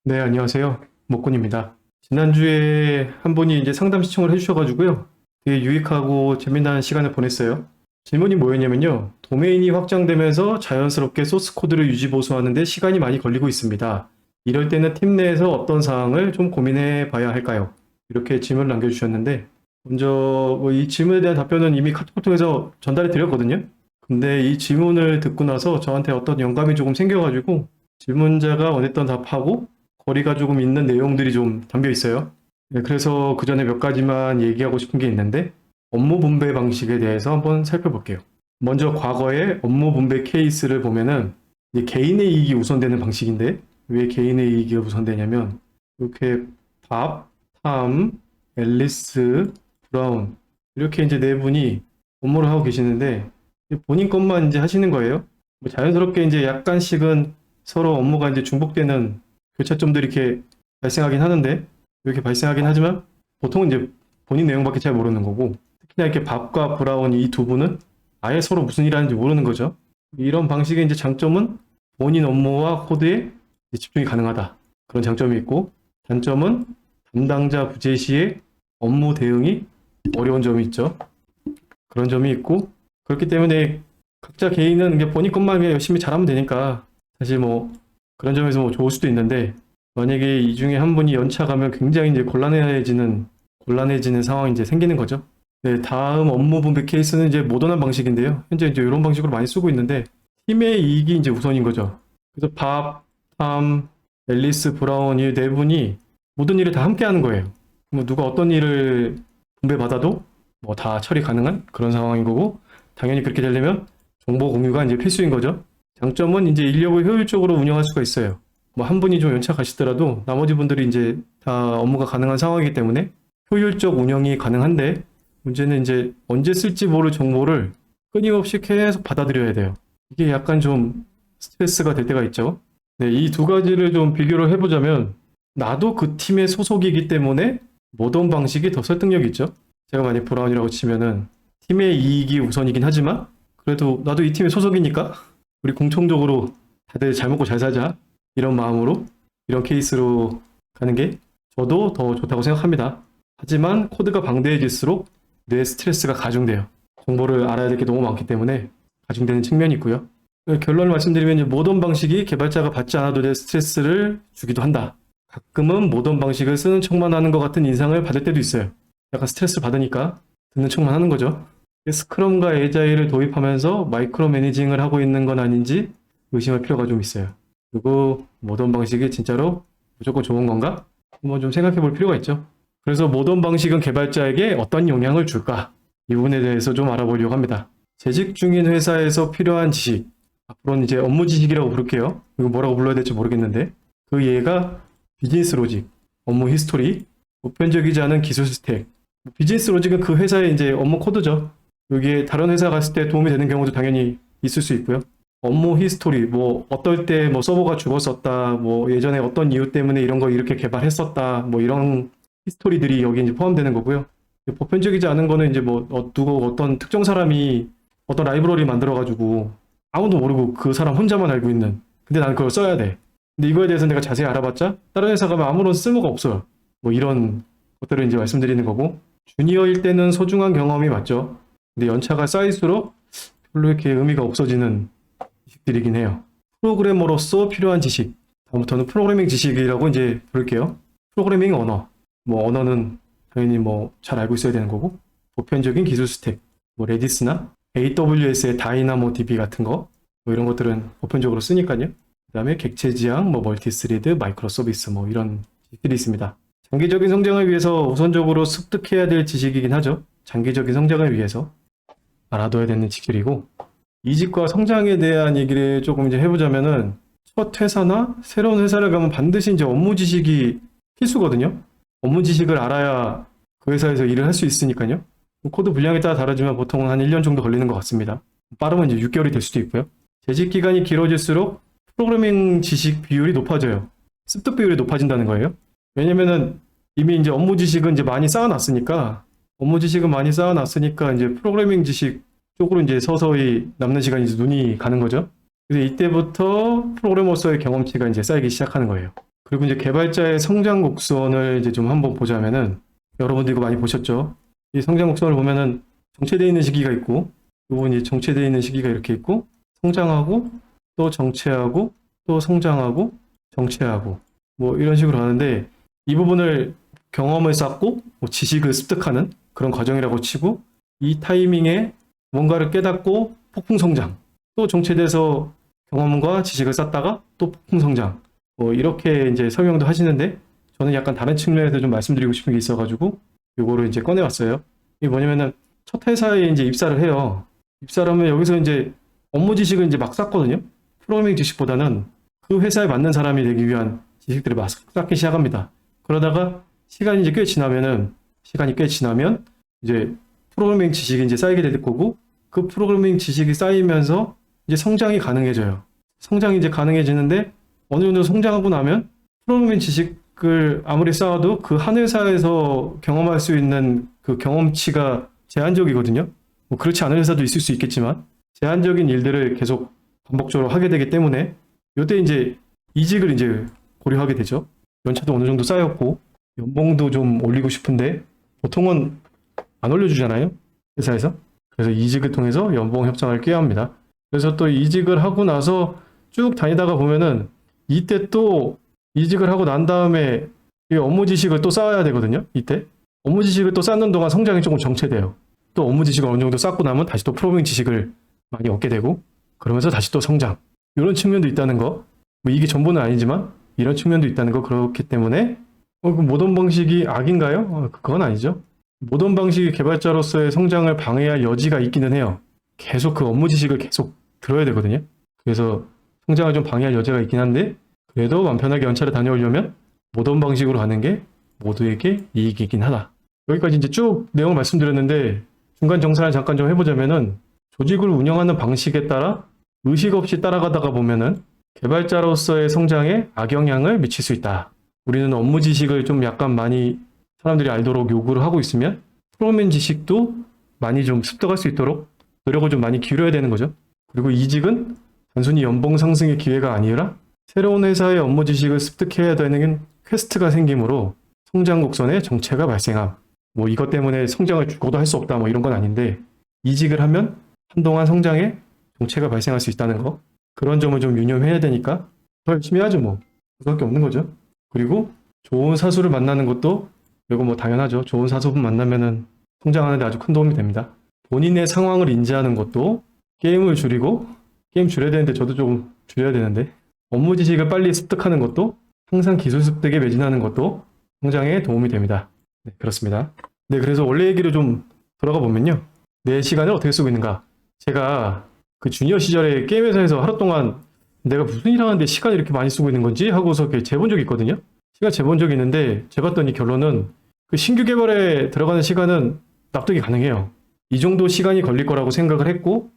네, 안녕하세요. 목군입니다. 지난주에 한 분이 이제 상담 시청을 해주셔가지고요. 되게 유익하고 재미난 시간을 보냈어요. 질문이 뭐였냐면요. 도메인이 확장되면서 자연스럽게 소스 코드를 유지 보수하는데 시간이 많이 걸리고 있습니다. 이럴 때는 팀 내에서 어떤 사항을 좀 고민해 봐야 할까요? 이렇게 질문을 남겨주셨는데, 먼저 뭐이 질문에 대한 답변은 이미 카톡을 통해서 전달해 드렸거든요. 근데 이 질문을 듣고 나서 저한테 어떤 영감이 조금 생겨가지고 질문자가 원했던 답하고 거리가 조금 있는 내용들이 좀 담겨 있어요. 네, 그래서 그 전에 몇 가지만 얘기하고 싶은 게 있는데 업무 분배 방식에 대해서 한번 살펴볼게요. 먼저 과거의 업무 분배 케이스를 보면은 이제 개인의 이익이 우선되는 방식인데 왜 개인의 이익이 우선되냐면 이렇게 밥, 탐, 앨리스, 브라운 이렇게 이제 네 분이 업무를 하고 계시는데 본인 것만 이제 하시는 거예요. 뭐 자연스럽게 이제 약간씩은 서로 업무가 이제 중복되는 교차점들이 이렇게 발생하긴 하는데 이렇게 발생하긴 하지만 보통은 이제 본인 내용밖에 잘 모르는 거고 특히나 이렇게 밥과 브라운 이 두 분은 아예 서로 무슨 일 하는지 모르는 거죠. 이런 방식의 이제 장점은 본인 업무와 코드에 집중이 가능하다. 그런 장점이 있고 단점은 담당자 부재 시에 업무 대응이 어려운 점이 있죠. 그런 점이 있고 그렇기 때문에 각자 개인은 이게 본인 것만 그냥 열심히 잘하면 되니까 사실 뭐 그런 점에서 뭐 좋을 수도 있는데 만약에 이 중에 한 분이 연차 가면 굉장히 이제 곤란해지는 상황이 이제 생기는 거죠. 네, 다음 업무 분배 케이스는 이제 모던한 방식인데요. 현재 이제 이런 방식으로 많이 쓰고 있는데 팀의 이익이 이제 우선인 거죠. 그래서 밥, 탐, 앨리스, 브라운 이 네 분이 모든 일을 다 함께 하는 거예요. 뭐 누가 어떤 일을 분배받아도 뭐 다 처리 가능한 그런 상황인 거고 당연히 그렇게 되려면 정보 공유가 이제 필수인 거죠. 장점은 이제 인력을 효율적으로 운영할 수가 있어요. 뭐 한 분이 좀 연차 가시더라도 나머지 분들이 이제 다 업무가 가능한 상황이기 때문에 효율적 운영이 가능한데 문제는 이제 언제 쓸지 모를 정보를 끊임없이 계속 받아들여야 돼요. 이게 약간 좀 스트레스가 될 때가 있죠. 네, 이 두 가지를 좀 비교를 해보자면 나도 그 팀의 소속이기 때문에 모던 방식이 더 설득력이 있죠. 제가 만약 브라운이라고 치면은 팀의 이익이 우선이긴 하지만 그래도 나도 이 팀의 소속이니까 우리 공통적으로 다들 잘 먹고 잘 살자 이런 마음으로 이런 케이스로 가는 게 저도 더 좋다고 생각합니다. 하지만 코드가 방대해질수록 뇌 스트레스가 가중돼요. 정보를 알아야 될 게 너무 많기 때문에 가중되는 측면이 있고요. 결론을 말씀드리면 이제 모던 방식이 개발자가 받지 않아도 될 스트레스를 주기도 한다. 가끔은 모던 방식을 쓰는 척만 하는 것 같은 인상을 받을 때도 있어요. 약간 스트레스 받으니까 듣는 척만 하는 거죠. 스크럼과 에자일을 도입하면서 마이크로 매니징을 하고 있는 건 아닌지 의심할 필요가 좀 있어요. 그리고 모던 방식이 진짜로 무조건 좋은 건가? 한번 좀 생각해 볼 필요가 있죠. 그래서 모던 방식은 개발자에게 어떤 영향을 줄까? 이 부분에 대해서 좀 알아보려고 합니다. 재직 중인 회사에서 필요한 지식, 앞으로는 이제 업무 지식이라고 부를게요. 이거 뭐라고 불러야 될지 모르겠는데 그 예가 비즈니스 로직, 업무 히스토리, 보편적이지 않은 기술 스택. 비즈니스 로직은 그 회사의 이제 업무 코드죠. 여기에 다른 회사 갔을 때 도움이 되는 경우도 당연히 있을 수 있고요. 업무 히스토리, 뭐 어떨 때 뭐 서버가 죽었었다, 뭐 예전에 어떤 이유 때문에 이런 거 이렇게 개발했었다, 뭐 이런 히스토리들이 여기 이제 포함되는 거고요. 보편적이지 않은 거는 이제 뭐 누구 어떤 특정 사람이 어떤 라이브러리 만들어가지고 아무도 모르고 그 사람 혼자만 알고 있는. 근데 나는 그걸 써야 돼. 근데 이거에 대해서 내가 자세히 알아봤자 다른 회사 가면 아무런 쓸모가 없어요. 뭐 이런 것들을 이제 말씀드리는 거고 주니어일 때는 소중한 경험이 맞죠. 근데 연차가 쌓일수록 별로 이렇게 의미가 없어지는 지식들이긴 해요. 프로그래머로서 필요한 지식. 다음부터는 프로그래밍 지식이라고 이제 부를게요. 프로그래밍 언어. 뭐 언어는 당연히 뭐 잘 알고 있어야 되는 거고 보편적인 기술 스택. 뭐 레디스나 AWS의 다이나모 DB 같은 거. 뭐 이런 것들은 보편적으로 쓰니까요. 그 다음에 객체 지향, 뭐 멀티스리드, 마이크로 서비스 뭐 이런 지식들이 있습니다. 장기적인 성장을 위해서 우선적으로 습득해야 될 지식이긴 하죠. 장기적인 성장을 위해서 알아둬야 되는 지식이고 이직과 성장에 대한 얘기를 조금 이제 해보자면은 첫 회사나 새로운 회사를 가면 반드시 이제 업무 지식이 필수거든요. 업무 지식을 알아야 그 회사에서 일을 할 수 있으니까요. 코드 분량에 따라 다르지만 보통은 한 1년 정도 걸리는 것 같습니다. 빠르면 이제 6개월이 될 수도 있고요. 재직 기간이 길어질수록 프로그래밍 지식 비율이 높아져요. 습득 비율이 높아진다는 거예요. 왜냐면은 이미 이제 업무 지식은 이제 많이 쌓아놨으니까 이제 프로그래밍 지식 쪽으로 이제 서서히 남는 시간이 이제 눈이 가는 거죠. 그래서 이때부터 프로그래머로서의 경험치가 이제 쌓이기 시작하는 거예요. 그리고 이제 개발자의 성장 곡선을 이제 좀 한번 보자면은, 여러분들 이거 많이 보셨죠? 이 성장 곡선을 보면은 정체되어 있는 시기가 있고, 이 부분이 정체되어 있는 시기가 이렇게 있고, 성장하고, 또 정체하고, 또 성장하고, 정체하고, 뭐 이런 식으로 하는데, 이 부분을 경험을 쌓고 뭐 지식을 습득하는 그런 과정이라고 치고, 이 타이밍에 뭔가를 깨닫고 폭풍 성장, 또 정체돼서 경험과 지식을 쌓다가 또 폭풍 성장, 뭐 이렇게 이제 설명도 하시는데, 저는 약간 다른 측면에서 좀 말씀드리고 싶은 게 있어가지고 요거를 이제 꺼내왔어요. 이게 뭐냐면은 첫 회사에 이제 입사를 해요. 입사를 하면 여기서 이제 업무 지식을 이제 막 쌓거든요. 프로그래밍 지식보다는 그 회사에 맞는 사람이 되기 위한 지식들을 막 쌓기 시작합니다. 그러다가 시간이 꽤 지나면 이제 프로그래밍 지식이 이제 쌓이게 될 거고, 그 프로그래밍 지식이 쌓이면서 이제 성장이 가능해져요. 성장이 이제 가능해지는데, 어느 정도 성장하고 나면 프로그래밍 지식을 아무리 쌓아도 그 한 회사에서 경험할 수 있는 그 경험치가 제한적이거든요. 뭐 그렇지 않은 회사도 있을 수 있겠지만, 제한적인 일들을 계속 반복적으로 하게 되기 때문에, 이때 이제 이직을 이제 고려하게 되죠. 연차도 어느 정도 쌓였고, 연봉도 좀 올리고 싶은데, 보통은 안 올려주잖아요, 회사에서. 그래서 이직을 통해서 연봉 협상을 꾀야 합니다. 그래서 또 이직을 하고 나서 쭉 다니다가 보면은, 이때 또 이직을 하고 난 다음에 이 업무 지식을 또 쌓아야 되거든요. 이때 업무 지식을 또 쌓는 동안 성장이 조금 정체돼요. 또 업무 지식을 어느 정도 쌓고 나면 다시 또 프로그래밍 지식을 많이 얻게 되고, 그러면서 다시 또 성장, 이런 측면도 있다는 거. 뭐 이게 전부는 아니지만 이런 측면도 있다는 거. 그렇기 때문에 그 모던 방식이 악인가요? 그건 아니죠. 모던 방식이 개발자로서의 성장을 방해할 여지가 있기는 해요. 계속 그 업무 지식을 계속 들어야 되거든요. 그래서 성장을 좀 방해할 여지가 있긴 한데, 그래도 마음 편하게 연차를 다녀오려면 모던 방식으로 가는 게 모두에게 이익이긴 하다. 여기까지 이제 쭉 내용을 말씀드렸는데, 중간 정산을 잠깐 좀 해보자면은, 조직을 운영하는 방식에 따라 의식 없이 따라가다가 보면은 개발자로서의 성장에 악영향을 미칠 수 있다. 우리는 업무 지식을 좀 약간 많이 사람들이 알도록 요구를 하고 있으면, 프로그래밍 지식도 많이 좀 습득할 수 있도록 노력을 좀 많이 기울여야 되는 거죠. 그리고 이직은 단순히 연봉 상승의 기회가 아니라 새로운 회사의 업무 지식을 습득해야 되는 퀘스트가 생기므로 성장 곡선에 정체가 발생함. 뭐 이것 때문에 성장을 죽어도 할 수 없다, 뭐 이런 건 아닌데, 이직을 하면 한동안 성장에 정체가 발생할 수 있다는 거, 그런 점을 좀 유념해야 되니까 더 열심히 하죠. 뭐 그밖에 없는 거죠. 그리고 좋은 사수를 만나는 것도 이거 뭐 당연하죠. 좋은 사수분 만나면은 성장하는 데 아주 큰 도움이 됩니다. 본인의 상황을 인지하는 것도, 게임을 줄이고, 게임 줄여야 되는데 저도 조금 줄여야 되는데, 업무 지식을 빨리 습득하는 것도, 항상 기술 습득에 매진하는 것도 성장에 도움이 됩니다. 네, 그렇습니다. 네, 그래서 원래 얘기로 좀 돌아가 보면요. 내 시간을 어떻게 쓰고 있는가? 제가 그 주니어 시절에 게임 회사에서 하루 동안 내가 무슨 일 하는데 시간을 이렇게 많이 쓰고 있는 건지 하고서 이렇게 재본 적이 있거든요. 시간 재본 적이 있는데, 재봤더니 결론은 그 신규 개발에 들어가는 시간은 납득이 가능해요. 이 정도 시간이 걸릴 거라고 생각을 했고,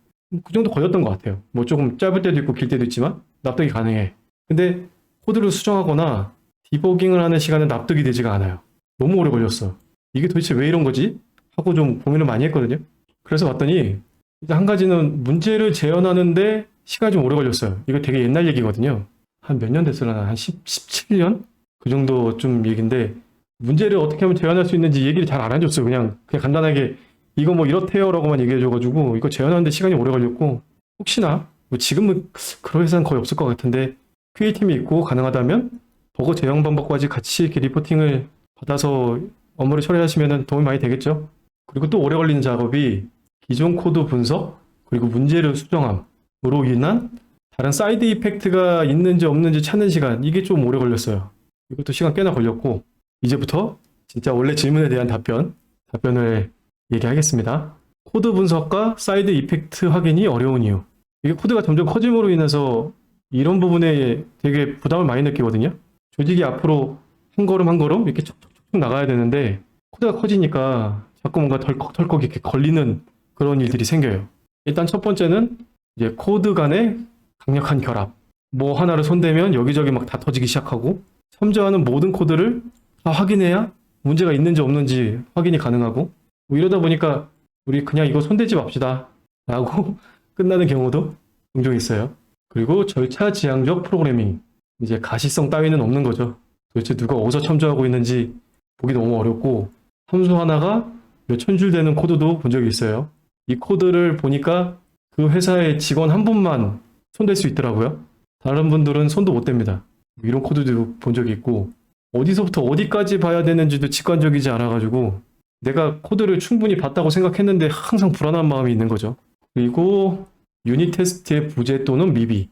그 정도 걸렸던 것 같아요. 뭐 조금 짧을 때도 있고 길 때도 있지만 납득이 가능해. 근데 코드를 수정하거나 디버깅을 하는 시간은 납득이 되지가 않아요. 너무 오래 걸렸어. 이게 도대체 왜 이런 거지? 하고 좀 고민을 많이 했거든요. 그래서 봤더니 이제 한 가지는 문제를 재현하는데 시간이 좀 오래 걸렸어요. 이거 되게 옛날 얘기거든요. 한 몇 년 됐으려나? 한 17년? 그 정도 좀 얘기인데, 문제를 어떻게 하면 재현할 수 있는지 얘기를 잘 안 해줬어요. 그냥 간단하게 이거 뭐 이렇대요 라고만 얘기해줘가지고, 이거 재현하는데 시간이 오래 걸렸고, 혹시나 뭐 지금은 그런 회사는 거의 없을 것 같은데 QA팀이 있고 가능하다면 버그 제형 방법까지 같이 이렇게 리포팅을 받아서 업무를 처리하시면 도움이 많이 되겠죠. 그리고 또 오래 걸리는 작업이 기존 코드 분석, 그리고 문제를 수정함으로 인한 다른 사이드 이펙트가 있는지 없는지 찾는 시간, 이게 좀 오래 걸렸어요. 이것도 시간 꽤나 걸렸고, 이제부터 진짜 원래 질문에 대한 답변을 얘기하겠습니다. 코드 분석과 사이드 이펙트 확인이 어려운 이유. 이게 코드가 점점 커짐으로 인해서 이런 부분에 되게 부담을 많이 느끼거든요. 조직이 앞으로 한 걸음 한 걸음 이렇게 척척척 나가야 되는데, 코드가 커지니까 자꾸 뭔가 덜컥 이렇게 걸리는 그런 일들이 생겨요. 일단 첫 번째는 이제 코드 간의 강력한 결합. 뭐 하나를 손대면 여기저기 막 다 터지기 시작하고, 참조하는 모든 코드를 다 확인해야 문제가 있는지 없는지 확인이 가능하고, 뭐 이러다 보니까 우리 그냥 이거 손대지 맙시다 라고 끝나는 경우도 종종 있어요. 그리고 절차 지향적 프로그래밍. 이제 가시성 따위는 없는 거죠. 도대체 누가 어디서 참조하고 있는지 보기 너무 어렵고 함수 하나가 몇천 줄 되는 코드도 본 적이 있어요. 이 코드를 보니까 그 회사의 직원 한 분만 손댈 수 있더라고요. 다른 분들은 손도 못 댑니다. 이런 코드도 본 적이 있고 어디서부터 어디까지 봐야 되는지도 직관적이지 않아가지고 내가 코드를 충분히 봤다고 생각했는데 항상 불안한 마음이 있는 거죠. 그리고 유닛 테스트의 부재 또는 미비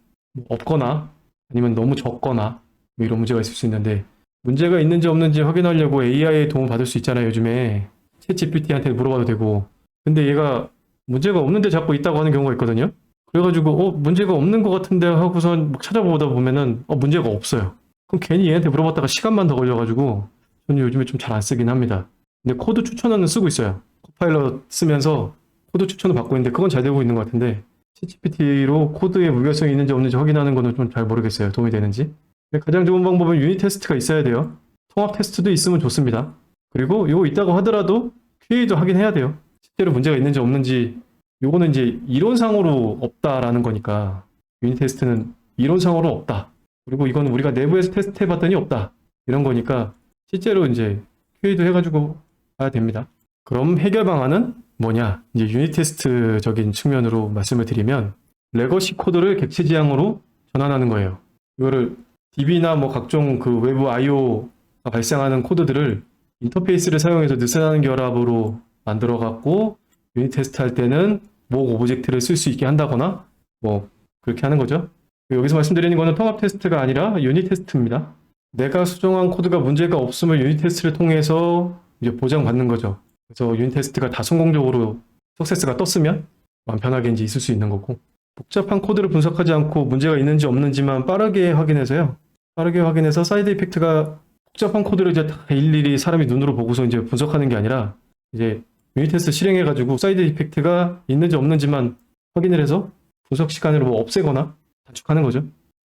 없거나 아니면 너무 적거나 뭐 이런 문제가 있을 수 있는데 문제가 있는지 없는지 확인하려고 AI의 도움을 받을 수 있잖아요. 요즘에 챗GPT한테 물어봐도 되고 근데 얘가 문제가 없는데 자꾸 있다고 하는 경우가 있거든요. 그래가지고 문제가 없는 것 같은데 하고선 막 찾아보다 보면은 문제가 없어요. 그럼 괜히 얘한테 물어봤다가 시간만 더 걸려가지고 저는 요즘에 좀 잘 안 쓰긴 합니다. 근데 코드 추천은 쓰고 있어요. 코파일럿 쓰면서 코드 추천을 받고 있는데 그건 잘 되고 있는 것 같은데 챗GPT로 코드에 무결성이 있는지 없는지 확인하는 거는 좀 잘 모르겠어요. 도움이 되는지. 가장 좋은 방법은 유닛 테스트가 있어야 돼요. 통합 테스트도 있으면 좋습니다. 그리고 이거 있다고 하더라도 QA도 하긴 해야 돼요. 실제로 문제가 있는지 없는지 요거는 이제 이론상으로 없다라는 거니까 유닛 테스트는 이론상으로 없다. 그리고 이건 우리가 내부에서 테스트 해봤더니 없다. 이런 거니까 실제로 이제 QA도 해가지고 봐야 됩니다. 그럼 해결 방안은 뭐냐? 이제 유닛 테스트적인 측면으로 말씀을 드리면 레거시 코드를 객체 지향으로 전환하는 거예요. 이거를 DB나 뭐 각종 그 외부 IO가 발생하는 코드들을 인터페이스를 사용해서 느슨한 결합으로 만들어 갖고 유닛 테스트 할 때는 목 오브젝트를 쓸 수 있게 한다거나 뭐 그렇게 하는 거죠. 여기서 말씀드리는 거는 통합 테스트가 아니라 유닛 테스트입니다. 내가 수정한 코드가 문제가 없으면 유닛 테스트를 통해서 이제 보장받는 거죠. 그래서 유닛 테스트가 다 성공적으로 석세스가 떴으면 마음 편하게 이제 있을 수 있는 거고 복잡한 코드를 분석하지 않고 문제가 있는지 없는지만 빠르게 확인해서요. 빠르게 확인해서 사이드 이펙트가 복잡한 코드를 이제 다 일일이 사람이 눈으로 보고서 이제 분석하는 게 아니라 이제 유닛 테스트 실행해가지고 사이드 이펙트가 있는지 없는지만 확인을 해서 분석 시간을 뭐 없애거나 단축하는 거죠.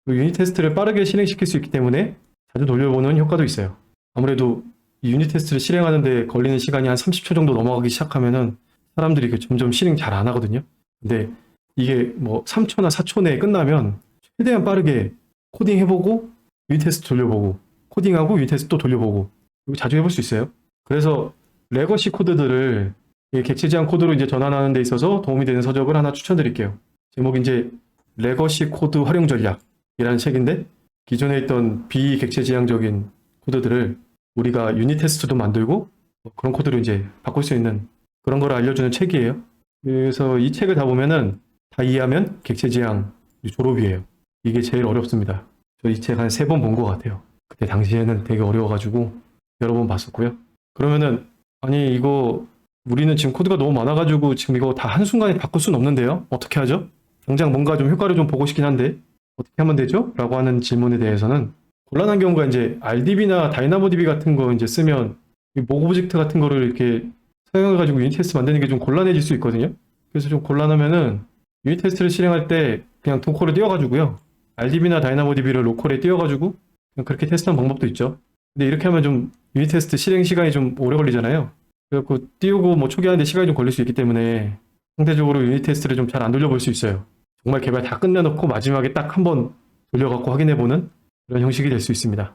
유닛 테스트를 빠르게 실행시킬 수 있기 때문에 자주 돌려보는 효과도 있어요. 아무래도 이 유닛 테스트를 실행하는데 걸리는 시간이 한 30초 정도 넘어가기 시작하면은 사람들이 점점 실행 잘 안 하거든요. 근데 이게 뭐 3초나 4초 내에 끝나면 최대한 빠르게 코딩 해보고 유닛 테스트 돌려보고 코딩하고 유닛 테스트 또 돌려보고 이거 자주 해볼 수 있어요. 그래서 레거시 코드들을 객체 지향 코드로 이제 전환하는 데 있어서 도움이 되는 서적을 하나 추천드릴게요. 제목이 이제 레거시 코드 활용 전략이라는 책인데 기존에 있던 비객체 지향적인 코드들을 우리가 유닛 테스트도 만들고 그런 코드로 이제 바꿀 수 있는 그런 걸 알려주는 책이에요. 그래서 이 책을 다 보면은 다 이해하면 객체 지향 졸업이에요. 이게 제일 어렵습니다. 저 이 책 한 3번 본 것 같아요. 그때 당시에는 되게 어려워가지고 여러 번 봤었고요. 그러면은 아니 이거 우리는 지금 코드가 너무 많아가지고 지금 이거 다 한순간에 바꿀 수는 없는데요? 어떻게 하죠? 당장 뭔가 좀 효과를 좀 보고 싶긴 한데 어떻게 하면 되죠? 라고 하는 질문에 대해서는 곤란한 경우가 이제 RDB나 다이나모DB 같은 거 이제 쓰면 목 오브젝트 같은 거를 이렇게 사용해가지고 유닛 테스트 만드는 게 좀 곤란해질 수 있거든요. 그래서 좀 곤란하면은 유닛 테스트를 실행할 때 그냥 도커를 띄워가지고요. RDB나 다이나모DB를 로컬에 띄워가지고 그냥 그렇게 테스트하는 방법도 있죠. 근데 이렇게 하면 좀 유닛 테스트 실행 시간이 좀 오래 걸리잖아요. 그래갖고 띄우고 뭐 초기화하는데 시간이 좀 걸릴 수 있기 때문에 상대적으로 유닛 테스트를 좀 잘 안 돌려볼 수 있어요. 정말 개발 다 끝내놓고 마지막에 딱 한번 돌려갖고 확인해보는 그런 형식이 될 수 있습니다.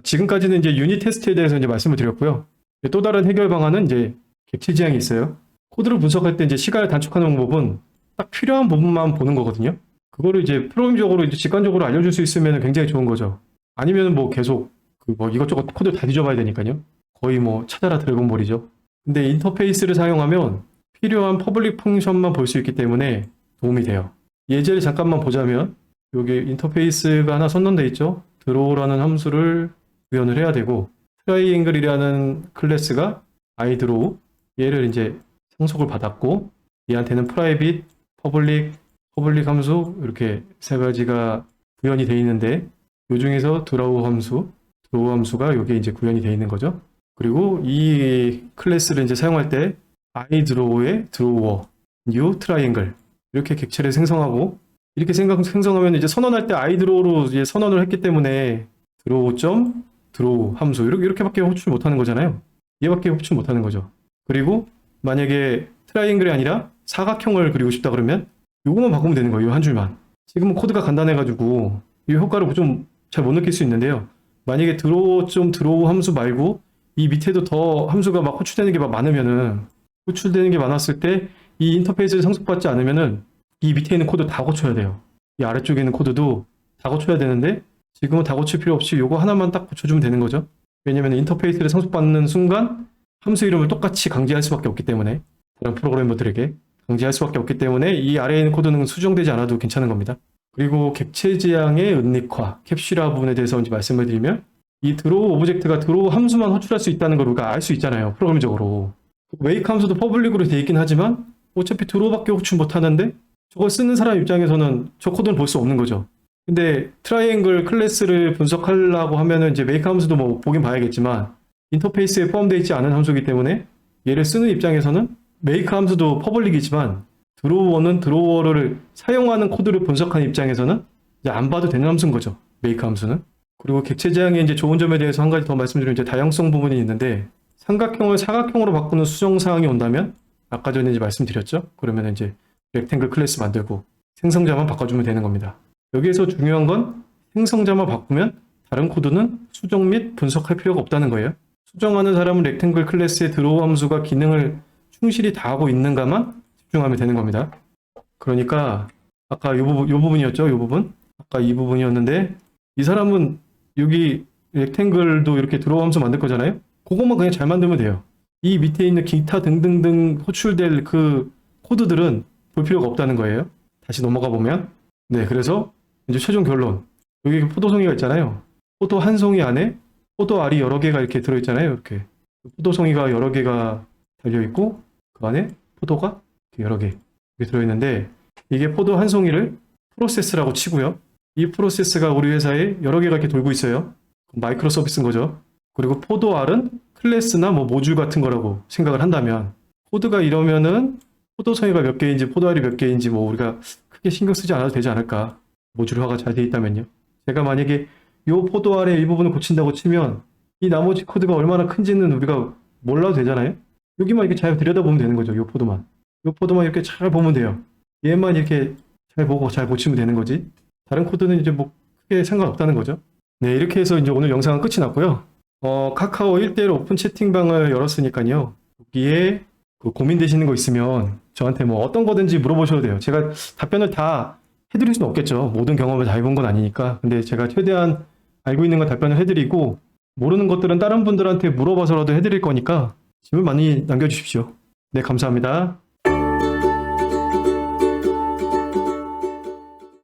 지금까지는 이제 유닛 테스트에 대해서 이제 말씀을 드렸고요. 또 다른 해결 방안은 이제 객체 지향이 있어요. 코드를 분석할 때 이제 시간을 단축하는 방법은 딱 필요한 부분만 보는 거거든요. 그거를 이제 프로그램적으로 이제 직관적으로 알려줄 수 있으면 굉장히 좋은 거죠. 아니면 뭐 계속 그 뭐 이것저것 코드 다 뒤져봐야 되니까요. 거의 뭐 찾아라 드래곤볼이죠. 근데 인터페이스를 사용하면 필요한 퍼블릭 펑션만 볼 수 있기 때문에 도움이 돼요. 예제를 잠깐만 보자면 여기 인터페이스가 하나 선언되어 있죠. 드로우라는 함수를 구현을 해야 되고 트라이앵글이라는 클래스가 iDraw 얘를 이제 상속을 받았고 얘한테는 프라이빗, 퍼블릭 함수 이렇게 세 가지가 구현이 되어 있는데 이 중에서 드로우 함수가 여기에 이제 구현이 되어 있는 거죠. 그리고 이 클래스를 이제 사용할 때 iDraw의 drawer, new triangle 이렇게 객체를 생성하고 이렇게 생성하면 이제 선언할 때 iDraw로 이제 선언을 했기 때문에 draw.draw 함수 이렇게밖에 호출 못하는 거잖아요. 얘밖에 호출 못하는 거죠. 그리고 만약에 트라이앵글이 아니라 사각형을 그리고 싶다 그러면 이거만 바꾸면 되는 거예요. 한 줄만. 지금은 코드가 간단해가지고 이 효과를 좀 잘 못 느낄 수 있는데요. 만약에 드로우 함수 말고 이 밑에도 더 함수가 막 호출되는 게 막 많으면은 호출되는 게 많았을 때 이 인터페이스를 상속받지 않으면은 이 밑에 있는 코드 다 고쳐야 돼요. 이 아래쪽에 있는 코드도 다 고쳐야 되는데 지금은 다 고칠 필요 없이 요거 하나만 딱 고쳐주면 되는 거죠. 왜냐면 인터페이스를 상속받는 순간 함수 이름을 똑같이 강제할 수밖에 없기 때문에 다른 프로그래머들에게 강제할 수밖에 없기 때문에 이 아래에 있는 코드는 수정되지 않아도 괜찮은 겁니다. 그리고 객체 지향의 은닉화, 캡슐화 부분에 대해서 이제 말씀을 드리면 이 드로우 오브젝트가 드로우 함수만 호출할 수 있다는 걸 우리가 알 수 있잖아요. 프로그램적으로. 웨이크 함수도 퍼블릭으로 되어 있긴 하지만 어차피 드로우밖에 호출 못 하는데 저걸 쓰는 사람 입장에서는 저 코드는 볼 수 없는 거죠. 근데 트라이앵글 클래스를 분석하려고 하면은 이제 메이크 함수도 뭐 보긴 봐야겠지만 인터페이스에 포함되어 있지 않은 함수이기 때문에 얘를 쓰는 입장에서는 메이크 함수도 퍼블릭이지만 드로워는 드로워를 사용하는 코드를 분석하는 입장에서는 이제 안 봐도 되는 함수인 거죠. 메이크 함수는. 그리고 객체 지향의 이제 좋은 점에 대해서 한 가지 더 말씀드리면 이제 다양성 부분이 있는데 삼각형을 사각형으로 바꾸는 수정 사항이 온다면 아까 전에 이제 말씀드렸죠. 그러면 이제 렉탱글 클래스 만들고 생성자만 바꿔주면 되는 겁니다. 여기에서 중요한 건 생성자만 바꾸면 다른 코드는 수정 및 분석할 필요가 없다는 거예요. 수정하는 사람은 렉탱글 클래스의 드로우 함수가 기능을 충실히 다하고 있는가만 집중하면 되는 겁니다. 그러니까 아까 요 부분이었죠. 요 부분. 아까 이 부분이었는데 이 사람은 여기 렉탱글도 이렇게 드로우 함수 만들 거잖아요. 그것만 그냥 잘 만들면 돼요. 이 밑에 있는 기타 등등등 호출될 그 코드들은 볼 필요가 없다는 거예요. 다시 넘어가 보면 네, 그래서 이제 최종 결론. 여기 포도송이가 있잖아요. 포도 한 송이 안에 포도 알이 여러 개가 이렇게 들어있잖아요. 이렇게 포도송이가 여러 개가 달려있고 그 안에 포도가 이렇게 여러 개 이렇게 들어있는데 이게 포도 한 송이를 프로세스라고 치고요. 이 프로세스가 우리 회사에 여러 개가 이렇게 돌고 있어요. 마이크로 서비스인 거죠. 그리고 포도 알은 클래스나 뭐 모듈 같은 거라고 생각을 한다면 코드가 이러면은 포도송이가 몇 개인지 포도 알이 몇 개인지 뭐 우리가 크게 신경 쓰지 않아도 되지 않을까. 모듈화가 잘 돼 있다면요. 제가 만약에 요 포도 알의 일부분을 고친다고 치면 이 나머지 코드가 얼마나 큰지는 우리가 몰라도 되잖아요. 여기만 이렇게 잘 들여다보면 되는 거죠. 요 포도만. 요 포도만 이렇게 잘 보면 돼요. 얘만 이렇게 잘 보고 잘 고치면 되는 거지. 다른 코드는 이제 뭐 크게 상관없다는 거죠. 네, 이렇게 해서 이제 오늘 영상은 끝이 났고요. 카카오 1대1 오픈 채팅방을 열었으니까요. 여기에 그 고민되시는 거 있으면 저한테 뭐 어떤 거든지 물어보셔도 돼요. 제가 답변을 다 해드릴 수는 없겠죠. 모든 경험을 다 해본 건 아니니까. 근데 제가 최대한 알고 있는 건 답변을 해드리고 모르는 것들은 다른 분들한테 물어봐서라도 해드릴 거니까 질문 많이 남겨주십시오. 네, 감사합니다.